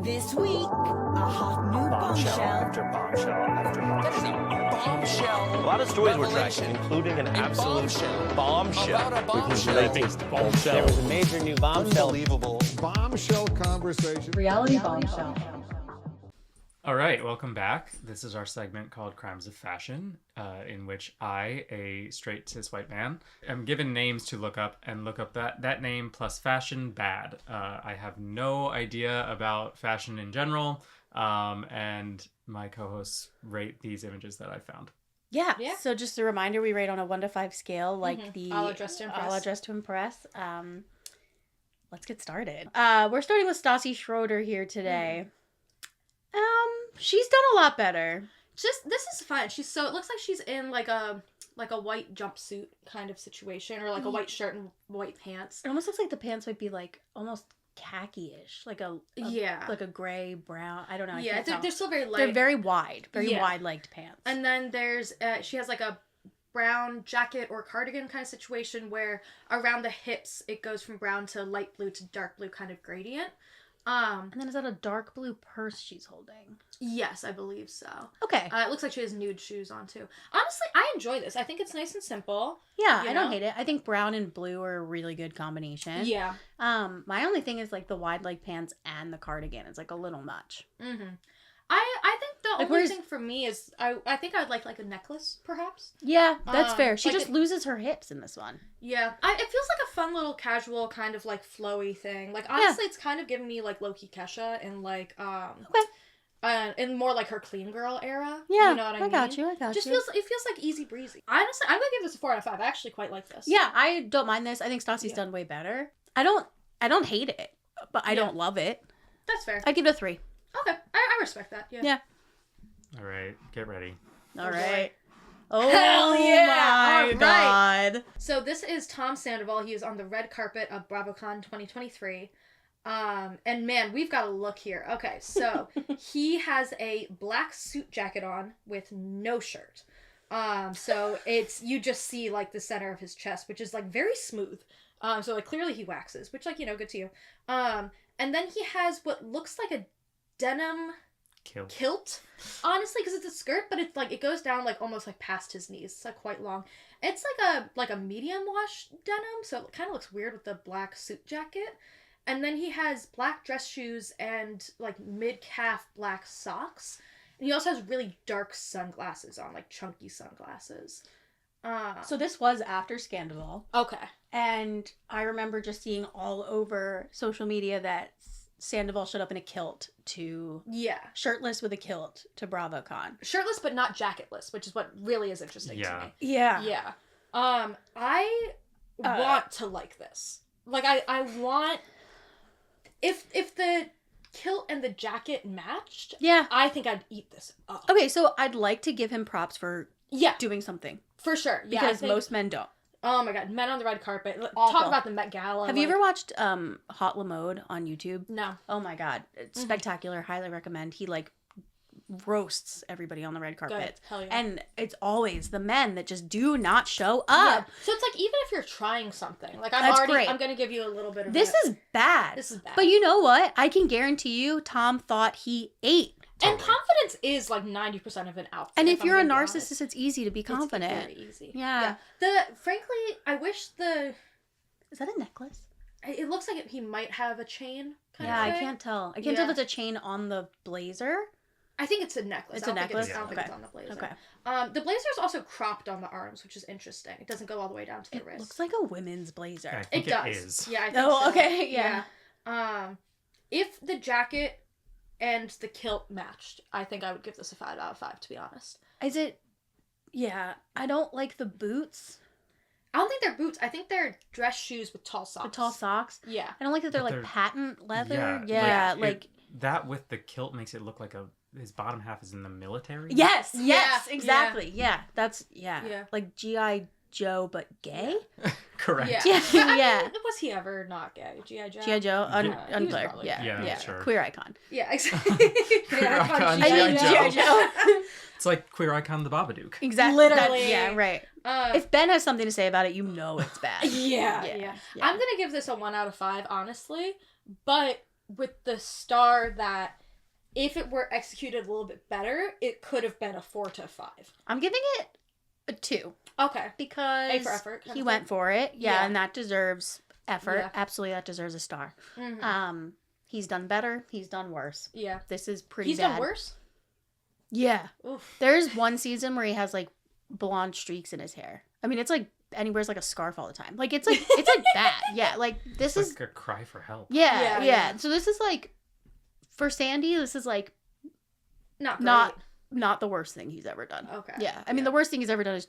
This week, a hot new bombshell. After bombshell after bombshell. Bombshell. A lot of stories were tracked, Revelation. including an absolute bombshell. bombshell. About a bombshell. There was a major new bombshell. Unbelievable. Bombshell conversation. Reality Bombshell. All right, welcome back. This is our segment called Crimes of Fashion, in which I, a straight cis white man, am given names to look up and look up that name plus fashion bad. I have no idea about fashion in general, and my co-hosts rate these images that I found. Yeah. So just a reminder, we rate on a 1 to 5 scale, like the All Dressed to Impress. All Dressed to Impress. Let's get started. We're starting with Stassi Schroeder here today. She's done a lot better. This is fun. It looks like she's in like a white jumpsuit kind of situation, or like a white shirt and white pants. It almost looks like the pants might be like almost khaki-ish, like a like a gray brown. I don't know. Yeah, they're still very light. They're very wide, wide-legged pants. And then there's she has like a brown jacket or cardigan kind of situation where around the hips it goes from brown to light blue to dark blue kind of gradient. And then is that a dark blue purse she's holding? Yes, I believe so. Okay. It looks like she has nude shoes on too. Honestly, I enjoy this. I think it's nice and simple. Yeah, I don't hate it. I think brown and blue are a really good combination. Yeah. My only thing is like the wide leg pants and the cardigan is like a little much. Mm-hmm. I think the only thing for me is I think I would like a necklace, perhaps. Yeah, that's fair. She like just loses her hips in this one. Yeah. It feels like a fun little casual kind of like flowy thing. Like honestly, it's kind of giving me like low-key Kesha and like in more like her clean girl era. Yeah, you know what I mean? I got you. It feels like easy breezy. Honestly, I'm gonna give this a 4 out of 5. I actually quite like this. Yeah, I don't mind this. I think Stassi's done way better. I don't hate it, but I don't love it. That's fair. I give it a 3. Okay, I respect that. Yeah. All right, get ready. All right. Oh, Hell yeah! my God. So this is Tom Sandoval. He is on the red carpet of BravoCon 2023. And man, we've got a look here. Okay, so he has a black suit jacket on with no shirt. So you just see like the center of his chest, which is like very smooth. So like clearly he waxes, which like, good to you. And then he has what looks like a denim kilt, honestly, because it's a skirt, but it's like it goes down like almost like past his knees. It's like quite long. It's like a medium wash denim, so it kind of looks weird with the black suit jacket. And then he has black dress shoes and like mid-calf black socks. And he also has really dark sunglasses on, like chunky sunglasses. So this was after Sandoval. Okay. And I remember just seeing all over social media that Sandoval showed up in a kilt to... Yeah. Shirtless with a kilt to BravoCon. Shirtless but not jacketless, which is what really is interesting to me. Yeah. Yeah. I want to like this. Like, I want... If the kilt and the jacket matched, I think I'd eat this up. Okay, so I'd like to give him props for doing something. For sure. Yeah, because most men don't. Oh my god, men on the red carpet. Awful. Talk about the Met Gala. Have you ever watched Hot Lamode on YouTube? No. Oh my god, it's spectacular. Highly recommend. He like roasts everybody on the red carpet. Good. Hell yeah. And it's always the men that just do not show up. Yeah. So it's like even if you're trying something, like I'm going to give you a little bit of This is bad. This is bad. But you know what? I can guarantee you Tom thought he ate. And confidence is like 90% of an outfit. And if you're a narcissist, it's easy to be confident. It's very easy. Yeah. Frankly, I wish Is that a necklace? It looks like he might have a chain kind of thing. thing. I can't tell. I can't tell if it's a chain on the blazer. I think it's a necklace. It's a necklace? I don't think it's on the blazer. Okay. The blazer is also cropped on the arms, which is interesting. It doesn't go all the way down to the wrist. It looks like a women's blazer. I think it does. Is. Yeah, I think so. Okay, yeah. If the jacket and the kilt matched, I think I would give this a 5 out of 5, to be honest. Is it? Yeah, I don't like the boots. I don't think they're boots. I think they're dress shoes with tall socks. The tall socks? Yeah. I don't like that they're patent leather. Yeah, like that with the kilt makes it look like his bottom half is in the military. Yes, exactly. Yeah, that's Yeah. like G.I. Joe, but gay. Correct. Yeah. Yeah. Was he ever not gay? G.I. Joe? G.I. Joe, unclear. probably Yeah, sure. Queer icon. Yeah, exactly. Queer icon, G.I. Joe. It's like Queer Icon the Babadook. Exactly. Literally. Yeah, right. If Ben has something to say about it, you know it's bad. Yeah. I'm gonna give this a 1 out of 5, honestly, but with the star that if it were executed a little bit better, it could have been a 4 to 5. I'm giving it a 2 Okay. because A for effort, kind he of went for it. Yeah, Yeah. and that deserves effort. Yeah. Absolutely, that deserves a star. Mhm. He's done better. He's done worse. Yeah. This is pretty He's bad. done worse? Yeah. Oof. There's one season where he has like blonde streaks in his hair. I mean, it's like, and he wears like a scarf all the time. Like it's like bad. Yeah, like this It's is like a cry for help. yeah. Yeah. So this is like for Sandy, this is like Not great. not the worst thing he's ever done. Okay. Yeah. I mean, the worst thing he's ever done is,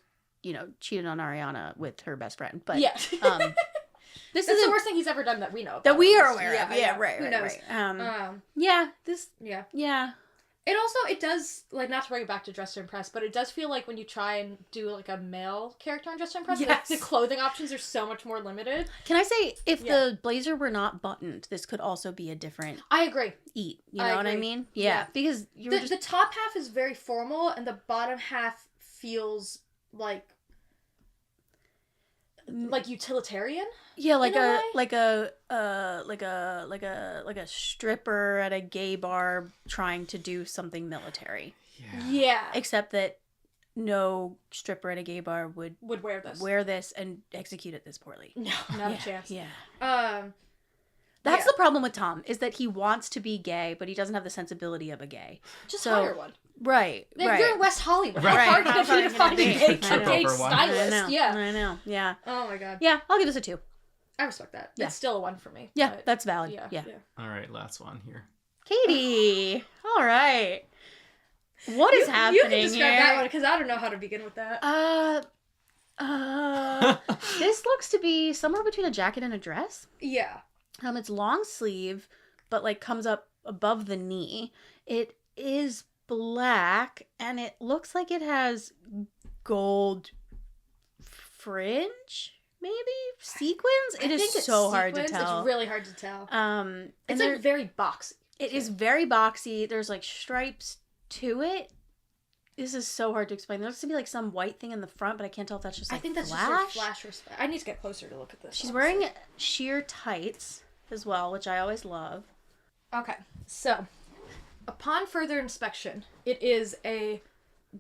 cheated on Ariana with her best friend. But Yeah. this That's is the worst thing he's ever done that we know about. that we at are least. aware of. Yeah, right. Who knows? Yeah, this Yeah. yeah. It does, like, not to bring it back to Dress to Impress, but it does feel like when you try and do, like, a male character on Dress to Impress, like, Yes. the clothing options are so much more limited. Can I say if Yeah. the blazer were not buttoned, this could also be a different I agree. eat. You I know what I agree. mean? Yeah. Yeah. Because you were The top half is very formal, and the bottom half feels like utilitarian. yeah, in a way? like a stripper at a gay bar trying to do something military. Yeah. Yeah. Except that no stripper at a gay bar would Would wear this. wear this and execute it this poorly. No, not yeah, a chance. Yeah. Yeah. That's the problem with Tom, is that he wants to be gay, but he doesn't have the sensibility of a gay. Just So- hire one. Right. You're in West Hollywood. Right. How hard How could it be to hard find a can it gay, be? Trip gay over one. I stylist? know. Yeah. I know. Yeah. Oh my god. Yeah, I'll give this a 2. I respect that. Yeah. It's still a 1 for me. Yeah, but that's valid. yeah. Yeah. All right, last one here. Katie. All right. What is happening You can describe here? that one because I don't know how to begin with that. This looks to be somewhere between a jacket and a dress. Yeah. It's long sleeve, but like comes up above the knee. It is black, and it looks like it has gold fringe, maybe sequins. It I is think it's so hard to sequins. tell. It's really hard to tell. And It's there- like very boxy. it is very boxy. There's like stripes to it. This is so hard to explain. There looks to be like some white thing in the front, but I can't tell if that's just I like think that's flash. just a flash respect. I need to get closer to look at this. She's honestly. wearing sheer tights as well, which I always love. Okay, so upon further inspection, it is a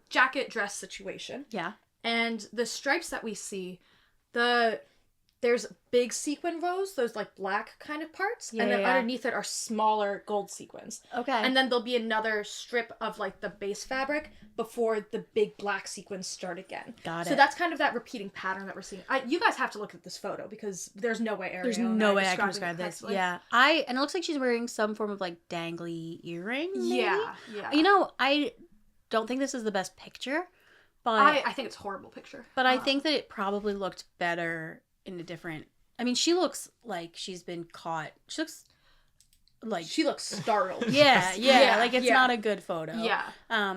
jacket dress situation, Yeah. and the stripes that we see, there's big sequin rows, those like black kind of parts, Yeah, and then yeah. underneath it are smaller gold sequins. Okay. And then there'll be another strip of like the base fabric before the big black sequins start again. Got So it. that's kind of that repeating pattern that we're seeing. You guys have to look at this photo because there's no way Ariel There's and no are way I can describing describe it this. correctly. Yeah. And it looks like she's wearing some form of like dangly earring. Maybe? Yeah. You know, I don't think this is the best picture, but I think it's a horrible picture. but I think that it probably looked better in a different. I mean, she looks like she's been caught. She looks like She looks startled. yeah, Yeah, like it's yeah. not a good photo. Yeah.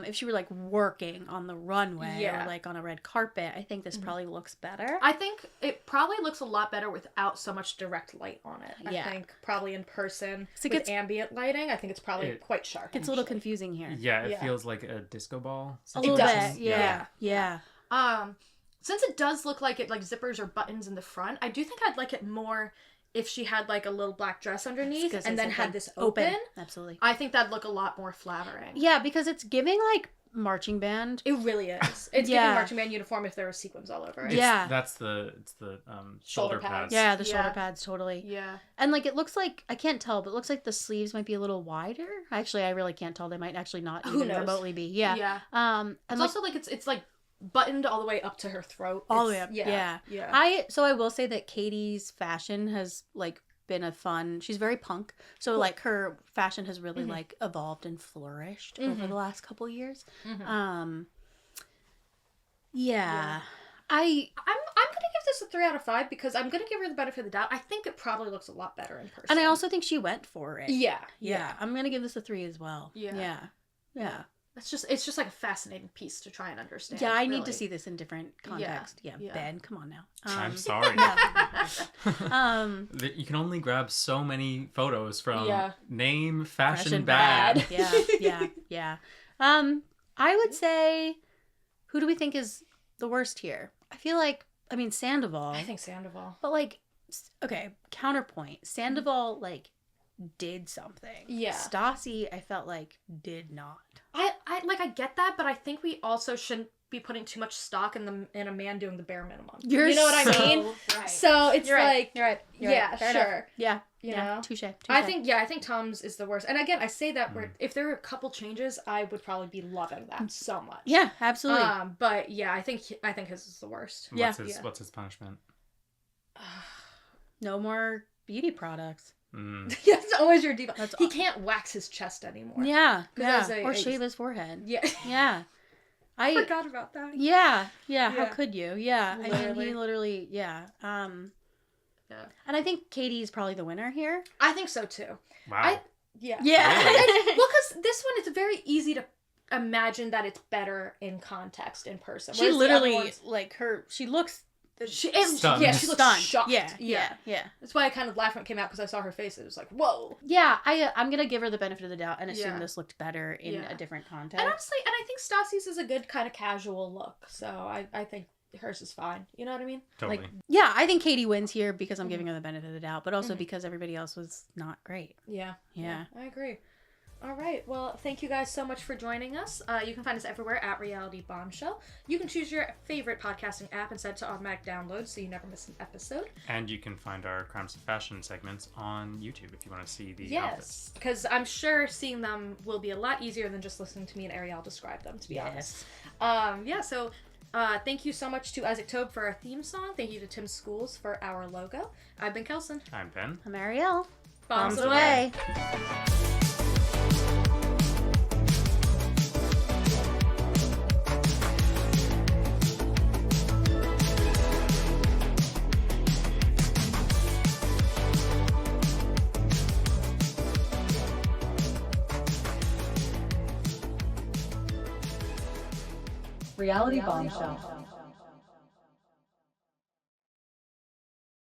If she were like working on the runway Yeah. or like on a red carpet, I think this probably looks better. I think it probably looks a lot better without so much direct light on it. Yeah. I think probably in person So it with gets- ambient lighting, I think it's probably quite sharp. It's a little actually. confusing here. Yeah, it Yeah. feels like a disco ball. A little does. bit. Yeah. Yeah. Yeah. Since it does look like it like zippers or buttons in the front, I do think I'd like it more if she had like a little black dress underneath and then had this open. Absolutely. I think that'd look a lot more flattering. Yeah, because it's giving like marching band. It really is. It's Yeah. giving marching band uniform if there were sequins all over it. Yeah. It's the Shoulder shoulder pads. pads. Yeah, the Yeah. shoulder pads totally. Yeah. And like it looks like I can't tell, but it looks like the sleeves might be a little wider. Actually, I really can't tell. They might actually not Who even knows? remotely be. Yeah. Yeah. And It's like also like it's like buttoned all the way up to her throat. all the way It's- up. Yeah. Yeah. Yeah. So I will say that Katie's fashion has like been a fun. She's very punk. So like her fashion has really like evolved and flourished over the last couple years. Yeah. I'm gonna give this a 3 out of 5 because I'm gonna give her the benefit of the doubt. I think it probably looks a lot better in person. And I also think she went for it. yeah. Yeah. I'm going to give this a 3 as well. Yeah. Yeah. Yeah. It's just like a fascinating piece to try and understand. Yeah, I need really. to see this in different context. Yeah, yeah. Ben, come on now. I'm sorry. You can only grab so many photos from name, fashion, bad. Yeah. I would say, who do we think is the worst here? I feel like, Sandoval. I think Sandoval. But like, okay, counterpoint. Sandoval, like, did something. Yeah. Stassi, I felt like, did not. I get that, but I think we also shouldn't be putting too much stock in a man doing the bare minimum. You're you know what I mean? right. So it's You're right. like, You're right. You're yeah, right. Fair sure. enough. Yeah. You yeah. know? Touche. I think Tom's is the worst. And again, I say that if there were a couple changes, I would probably be loving that so much. Yeah, absolutely. But yeah, I think his is the worst. What's his punishment? No more beauty products. Yeah, it's always your default. That's He can't wax his chest anymore. Yeah. As Or shave his forehead. Yeah. Yeah. I forgot about that. Yeah. How could you? Yeah. I mean, Literally. he literally, yeah. And I think Katie's probably the winner here. I think so too. Wow. Yeah. Well, because this one, it's very easy to imagine that it's better in context in person. She whereas the other literally, ones- like, she looks Stunned. Yeah, she looks stunned. shocked. Yeah. That's why I kind of laughed when it came out, because I saw her face. It was like, whoa. Yeah, I'm going to give her the benefit of the doubt and assume Yeah. this looked better in Yeah. a different context. And honestly, I think Stassi's is a good kind of casual look. So I think hers is fine. You know what I mean? Totally. Like, Yeah, I think Katie wins here because I'm giving her the benefit of the doubt, but also because everybody else was not great. yeah. Yeah. I agree. All right. Well, thank you guys so much for joining us. You can find us everywhere at Reality Bombshell. You can choose your favorite podcasting app and set it to automatic download so you never miss an episode. And you can find our Crimes of Fashion segments on YouTube if you want to see the Yes, outfits. because I'm sure seeing them will be a lot easier than just listening to me and Ariel describe them, to be honest. So thank you so much to Isaac Tobe for our theme song. Thank you to Tim Schools for our logo. I've been Kelson. I'm Ben. I'm Ariel. Bombs Bombs away. Reality Bombshell.